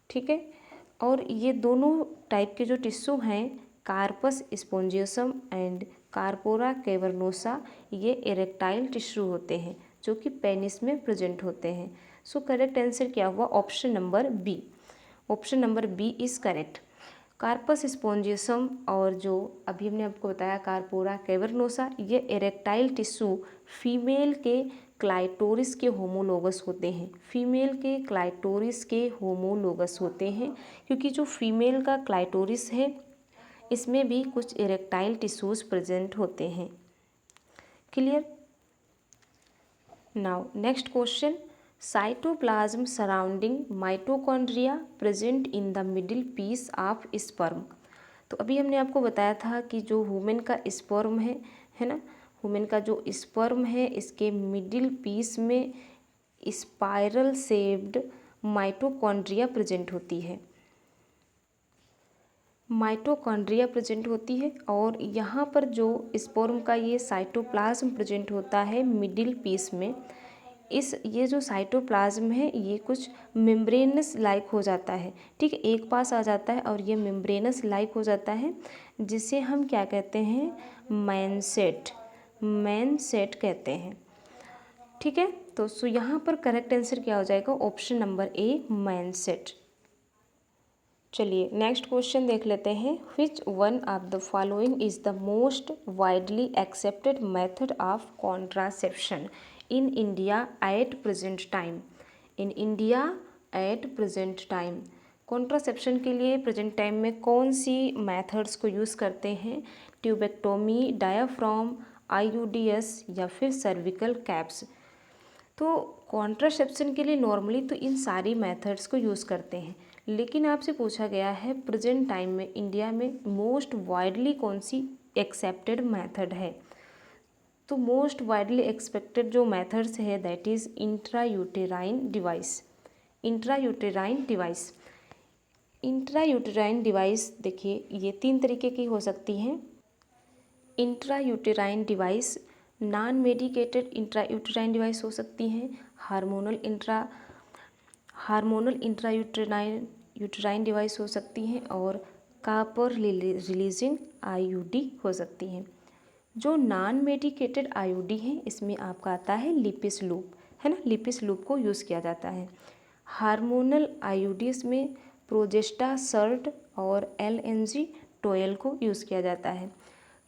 ठीक है। और ये दोनों टाइप के जो टिश्यू हैं, corpus spongiosum and corpora cavernosa, ये इरेक्टाइल टिश्यू होते हैं जो कि पेनिस में प्रेजेंट होते हैं। सो करेक्ट आंसर क्या हुआ? Option number B. Option number B is correct. Corpus spongiosum और जो अभी हमने आपको बताया कार्पोरा कैवर्नोसा, ये एरेक्टाइल टिश्यू फीमेल के क्लाइटोरिस के होमोलोगस होते हैं। फीमेल के क्लाइटोरिस के होमोलोगस होते हैं, क्योंकि जो फीमेल का क्लाइटोरिस है इसमें भी कुछ एरेक्टाइल टिश्यूज प्रेजेंट होते हैं। Clear? Now next question, cytoplasm surrounding mitochondria present in the middle piece of sperm. तो अभी हमने आपको बताया था कि जो वुमेन का स्पर्म है ना, वुमेन का जो स्पर्म है इसके मिडिल पीस में स्पाइरल शेप्ड माइटोकॉन्ड्रिया प्रेजेंट होती है। माइटोकॉन्ड्रिया प्रेजेंट होती है और यहाँ पर जो स्पर्म का ये साइटोप्लाज्म प्रेजेंट होता है मिडिल पीस में, ये जो साइटोप्लाज्म है ये कुछ मेम्ब्रेनस लाइक हो जाता है। ठीक है, एक पास आ जाता है और ये मेम्ब्रेनस लाइक हो जाता है, जिसे हम क्या कहते हैं, मैनसेट कहते हैं। ठीक है, तो यहाँ पर करेक्ट आंसर क्या हो जाएगा, ऑप्शन नंबर ए, मैनसेट। चलिए नेक्स्ट क्वेश्चन देख लेते हैं। Which one of the following is the most widely accepted method of contraception in India at present time. In India at present time, contraception के लिए प्रेजेंट टाइम में कौन सी मेथड्स को use करते हैं? ट्यूबेक्टोमी, डायाफ्राम, IUDs या फिर cervical caps. तो कॉन्ट्रासेप्शन के लिए नॉर्मली तो इन सारी मेथड्स को यूज़ करते हैं, लेकिन आपसे पूछा गया है प्रेजेंट टाइम में इंडिया में मोस्ट वाइडली कौन सी एक्सेप्टेड मेथड है। तो मोस्ट वाइडली एक्सपेक्टेड जो मेथड्स है that is intrauterine device. Intrauterine device देखिए ये 3 तरीके की हो सकती हैं। Intrauterine device non medicated intrauterine device हो सकती हैं, हार्मोनल इंट्रायूटेराइन डिवाइस हो सकती हैं और कॉपर रिलीजिंग IUD हो सकती हैं। जो नॉन मेडिकेटेड IUD है इसमें आपका आता है लिपिस लूप, है ना, लिपिस लूप को यूज़ किया जाता है। हार्मोनल IUDs में प्रोजेस्टासर्ट और LNG-12 को यूज़ किया जाता है।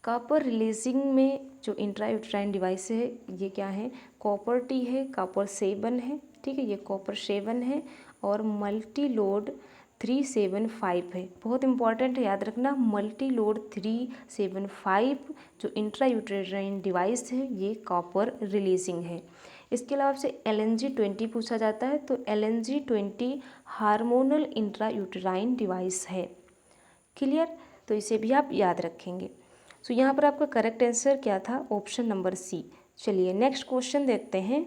कॉपर रिलीजिंग में जो इंट्रायूटेराइन डिवाइस है ये क्या है, कॉपर टी है, कॉपर 7 है। ठीक है, ये कॉपर 7 है और मल्टी लोड 375 है। बहुत इंपॉर्टेंट है, याद रखना, मल्टी लोड 375 जो इंट्रायूटेराइन डिवाइस है ये कॉपर रिलीजिंग है। इसके अलावा से LNG-20 पूछा जाता है, तो LNG-20 हार्मोनल इंट्रायूटेराइन डिवाइस है। क्लियर? तो इसे भी आप याद रखेंगे। सो यहाँ पर आपका करेक्ट आंसर क्या था, ऑप्शन नंबर सी। चलिए नेक्स्ट क्वेश्चन देखते हैं।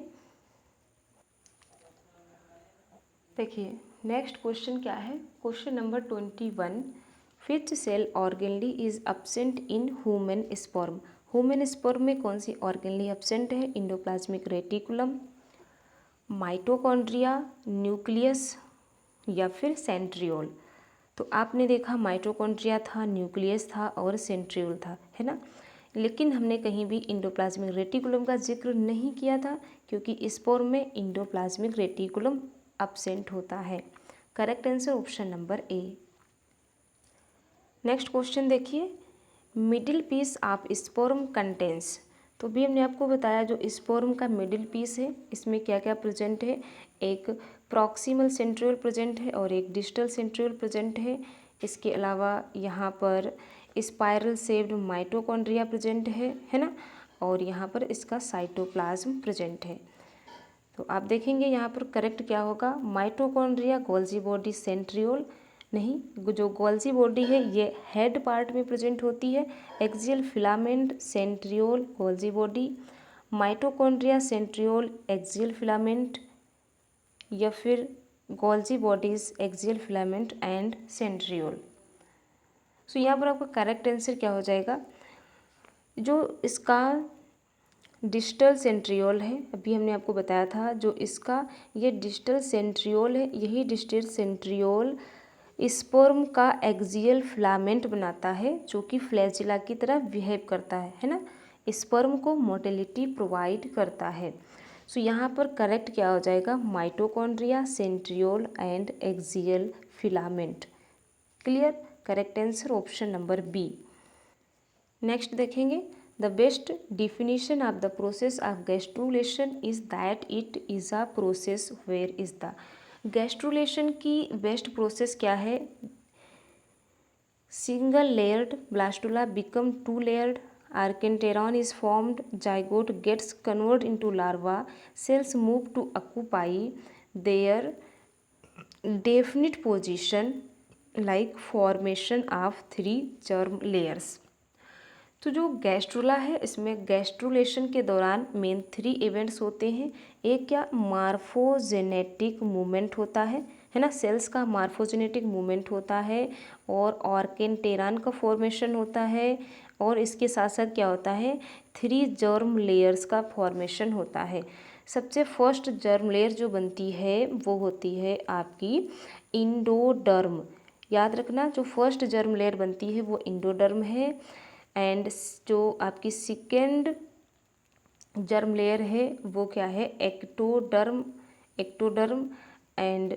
देखिए नेक्स्ट क्वेश्चन क्या है, question number 21, which cell organelle is absent in human sperm. Human sperm में कौन सी ऑर्गेनली एब्सेंट है? इंडोप्लाज्मिक रेटिकुलम, माइटोकॉन्ड्रिया, न्यूक्लियस या फिर सेंट्रियोल। तो आपने देखा माइटोकॉन्ड्रिया था, न्यूक्लियस था और सेंट्रियोल था, है ना, लेकिन हमने कहीं भी इंडोप्लाज्मिक रेटिकुलम का जिक्र नहीं किया था, क्योंकि स्पर्म में इंडोप्लाज्मिक रेटिकुलम एब्सेंट होता है। Correct answer option number A. Next question देखिए, middle piece of sperm contains. तो भी हमने आपको बताया जो स्पर्म का मिडिल पीस है इसमें क्या क्या प्रेजेंट है, एक प्रॉक्सिमल सेंट्रियोल प्रेजेंट है और एक डिस्टल सेंट्रियोल प्रेजेंट है। इसके अलावा यहाँ पर स्पाइरल शेप्ड माइटोकॉन्ड्रिया प्रेजेंट है ना, और यहाँ पर इसका साइटोप्लाज्म प्रेजेंट है। तो आप देखेंगे यहाँ पर करेक्ट क्या होगा, माइटोकॉन्ड्रिया, गोल्जी बॉडी, सेंट्रियोल नहीं, जो गोल्जी बॉडी है ये हेड पार्ट में प्रेजेंट होती है, axial filament, centriole, Golgi body, mitochondria, centriole, axial filament या फिर Golgi bodies, axial filament and centriole. So यहाँ पर आपका करेक्ट आंसर क्या हो जाएगा, जो इसका डिस्टल सेंट्रियोल है, अभी हमने आपको बताया था जो इसका ये डिस्टल सेंट्रियोल है, यही डिस्टल सेंट्रियोल स्पर्म का एक्सियल फिलामेंट बनाता है जो कि फ्लैजिला की तरह बिहेव करता है ना, स्पर्म को मोटिलिटी प्रोवाइड करता है। सो यहाँ पर करेक्ट क्या हो जाएगा, mitochondria, centriole and axial filament. Clear? Correct answer option number B. Next देखेंगे, the best definition of the process of gastrulation is that it is a process where is the. Gastrulation की best process क्या है? Single layered blastula become two layered, archenteron is formed, zygote gets converted into larva, cells move to occupy their definite position like formation of 3 germ layers। तो जो gastrula है इसमें gastrulation के दौरान main 3 events होते हैं। एक क्या, मार्फोजेनेटिक मूवमेंट होता है ना, सेल्स का मार्फोजेनेटिक मूवमेंट होता है, और ऑर्केनटेरॉन का फॉर्मेशन होता है, और इसके साथ साथ क्या होता है, 3 जर्म लेयर्स का फॉर्मेशन होता है। सबसे फर्स्ट जर्म लेयर जो बनती है वो होती है आपकी इंडोडर्म। याद रखना, जो फर्स्ट जर्म लेयर बनती है वो इंडोडर्म है, एंड जो आपकी सेकेंड जर्म लेयर है वो क्या है, एक्टोडर्म। एंड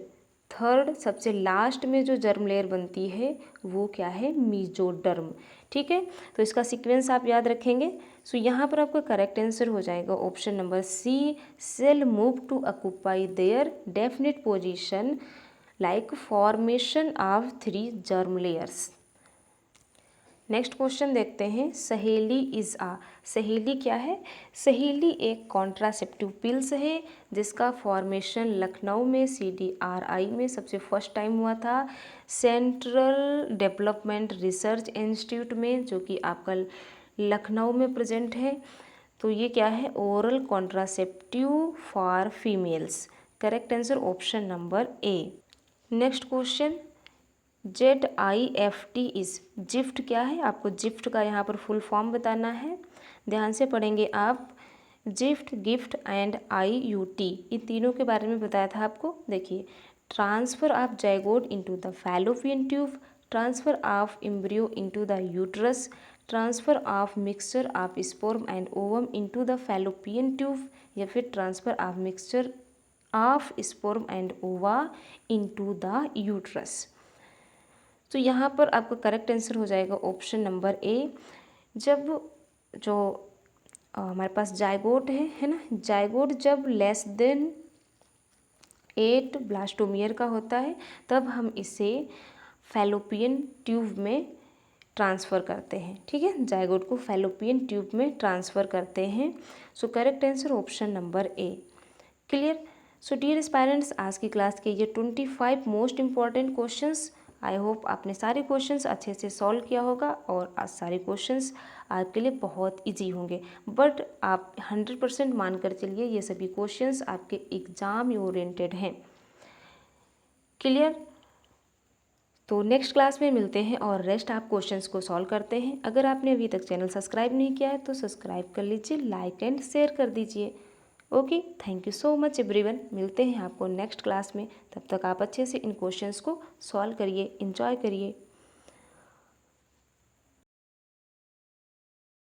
थर्ड सबसे लास्ट में जो जर्म लेयर बनती है वो क्या है, मीजोडर्म। ठीक है, तो इसका सीक्वेंस आप याद रखेंगे। सो यहाँ पर आपका करेक्ट आंसर हो जाएगा option number C, cell move to occupy their definite position like formation of 3 germ layers. Next question देखते हैं, सहेली इज़ आ। सहेली क्या है? सहेली एक कॉन्ट्रासेप्टिव पिल्स है जिसका फॉर्मेशन लखनऊ में CDRI में सबसे फर्स्ट टाइम हुआ था, सेंट्रल डेवलपमेंट रिसर्च इंस्टीट्यूट में, जो कि आपका लखनऊ में प्रेजेंट है। तो ये क्या है, oral contraceptive for females. Correct answer option number A. Next question, ZIFT is, gift क्या है? आपको जिफ्ट का यहाँ पर फुल फॉर्म बताना है, ध्यान से पढ़ेंगे आप। जिफ्ट, गिफ्ट एंड IUT, इन तीनों के बारे में बताया था आपको। देखिए, transfer of zygote into the fallopian tube, transfer of embryo into the uterus, transfer of mixture of sperm and ovum into the fallopian tube, या फिर transfer of mixture of sperm and ओवा इनटू द यूट्रस। तो यहाँ पर आपका correct answer हो जाएगा option number ए। जब जो हमारे पास जाइगोट है ना, जाइगोट जब लेस देन 8 ब्लास्टोमियर का होता है तब हम इसे फैलोपियन ट्यूब में ट्रांसफ़र करते हैं। ठीक है, जाइगोट को फैलोपियन ट्यूब में ट्रांसफ़र करते हैं। So correct answer option number A. Clear? So dear aspirants, आज की क्लास के ये 25 most important questions, I hope आपने सारे क्वेश्चंस अच्छे से सॉल्व किया होगा, और आज सारे क्वेश्चंस आपके लिए बहुत इजी होंगे। बट आप 100% मान कर चलिए ये सभी क्वेश्चंस आपके एग्ज़ाम ओरिएंटेड हैं। क्लियर? तो नेक्स्ट क्लास में मिलते हैं और रेस्ट आप क्वेश्चंस को सॉल्व करते हैं। अगर आपने अभी तक चैनल सब्सक्राइब नहीं किया है तो सब्सक्राइब कर लीजिए, लाइक एंड शेयर कर दीजिए। Okay, thank you so much everyone. मिलते हैं आपको नेक्स्ट क्लास में, तब तक आप अच्छे से इन क्वेश्चंस को सॉल्व करिए, एंजॉय करिए।